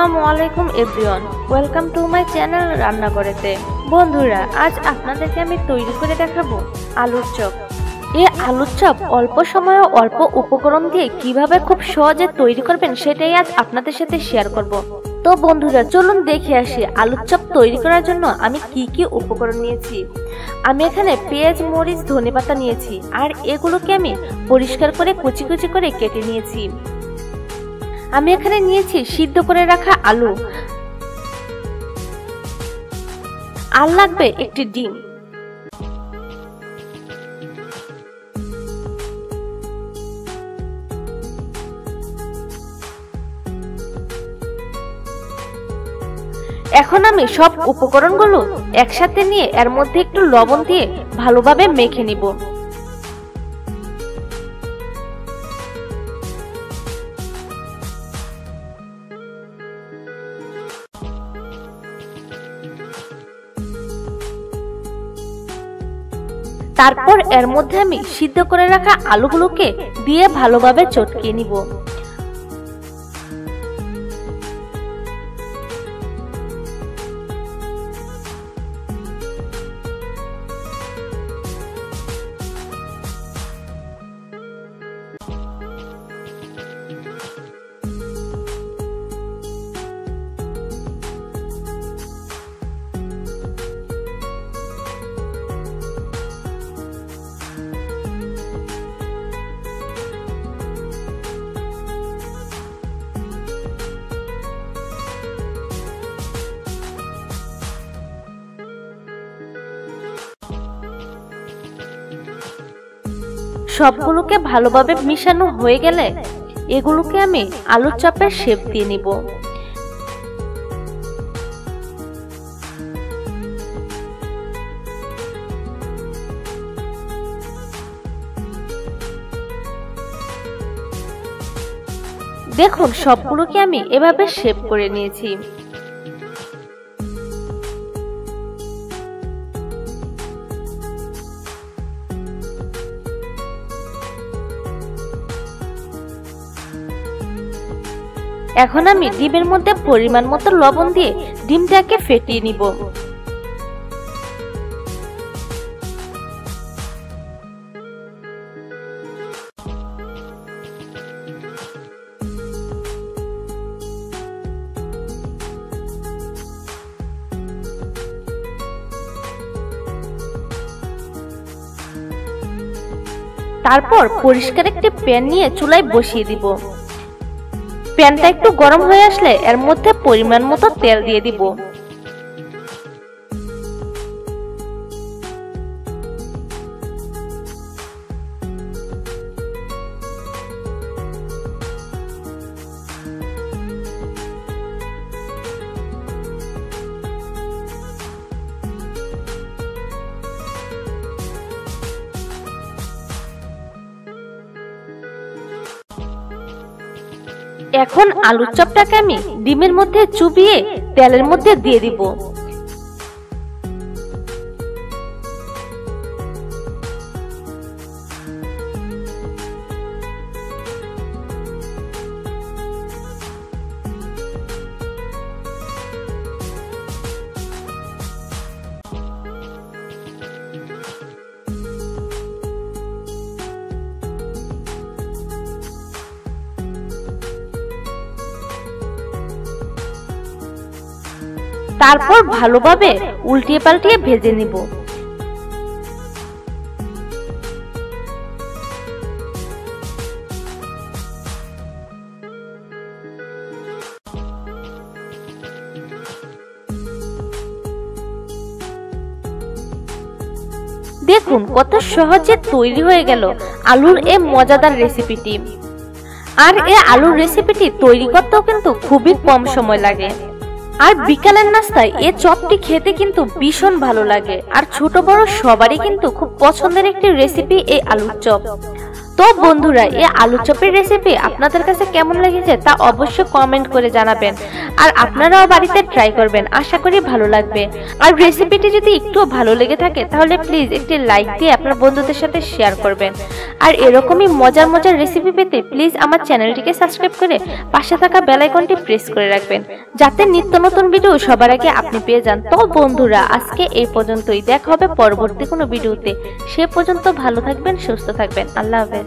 আসসালামু আলাইকুম everyone, welcome to my channel রান্নাঘরেতে। বন্ধুরা, আজ আপনাদেরকে আমি তৈরি করে দেখাবো আলুর চপ। এই আলুর চপ অল্প সময়ে অল্প উপকরণ দিয়ে কিভাবে খুব সহজে তৈরি করবেন সেটাই আজ আপনাদের সাথে শেয়ার করব। তো বন্ধুরা, চলুন দেখে আসি আলুর চপ তৈরি করার জন্য আমি কি কি উপকরণ নিয়েছি। আমি এখানে পেঁয়াজ, মরিচ, ধনেপাতা নিয়েছি, আর এগুলোকে আমি পরিষ্কার করে কুচি কুচি করে কেটে নিয়েছি। আমি এখানে নিয়েছি সিদ্ধ করে রাখা আলু, আর লাগবে একটি ডিম। এখন আমি সব উপকরণগুলো একসাথে নিয়ে এর মধ্যে একটু লবণ দিয়ে ভালোভাবে মেখে নিব। তারপর এর মধ্যে আমি সিদ্ধ করে রাখা আলুগুলোকে দিয়ে ভালোভাবে চটকিয়ে নিব। সবগুলোকে ভালোভাবে মিশানো হয়ে গেলে এগুলোকে আমি আলুর চপের শেপ দিয়ে নিব। দেখুন, সবগুলোকে আমি এভাবে শেপ করে নিয়েছি। এখন আমি ডিমের মধ্যে পরিমাণ মতো লবণ দিয়ে ডিমটাকে ফেটিয়ে নিব। তারপর পরিষ্কার একটি প্যান নিয়ে চুলায় বসিয়ে দিব। প্যানটা একটু গরম হয়ে আসলে এর মধ্যে পরিমাণ মতো তেল দিয়ে দিব। এখন আলুর চপটাকে আমি ডিমের মধ্যে চুবিয়ে তেলের মধ্যে দিয়ে দিব। তারপর ভালোভাবে উল্টিয়ে পাল্টিয়ে ভেজে নিব। দেখুন কত সহজে তৈরি হয়ে গেল আলুর এই মজাদার রেসিপিটি। আর এই আলুর রেসিপিটি তৈরি করতেও কিন্তু খুবই কম সময় লাগে। আর বিকালের নাস্তায় এই চপটি খেতে কিন্তু ভীষণ ভালো লাগে, আর ছোট বড় সবারই কিন্তু খুব পছন্দের একটি রেসিপি এই আলুর চপ। তো বন্ধুরা, এই আলু চপের রেসিপি আপনাদের কাছে কেমন লেগেছে তা অবশ্যই কমেন্ট করে জানাবেন। আর আপনারাও বাড়িতে ট্রাই করবেন, আশা করি ভালো লাগবে। আর রেসিপিটি যদি একটু ভালো লেগে থাকে তাহলে প্লিজ একটি লাইক দিয়ে আপনার বন্ধুদের সাথে শেয়ার করবেন। আর এরকমই মজার মজার রেসিপি পেতে প্লিজ আমার চ্যানেলটিকে সাবস্ক্রাইব করে পাশে থাকা বেল আইকনটি প্রেস করে রাখবেন, যাতে নিত্য নতুন ভিডিও সবার আগে আপনি পেয়ে যান। তো বন্ধুরা, আজকে এই পর্যন্তই, দেখা হবে পরবর্তী কোনো ভিডিওতে। সে পর্যন্ত ভালো থাকবেন, সুস্থ থাকবেন। আল্লাহ হাফেজ।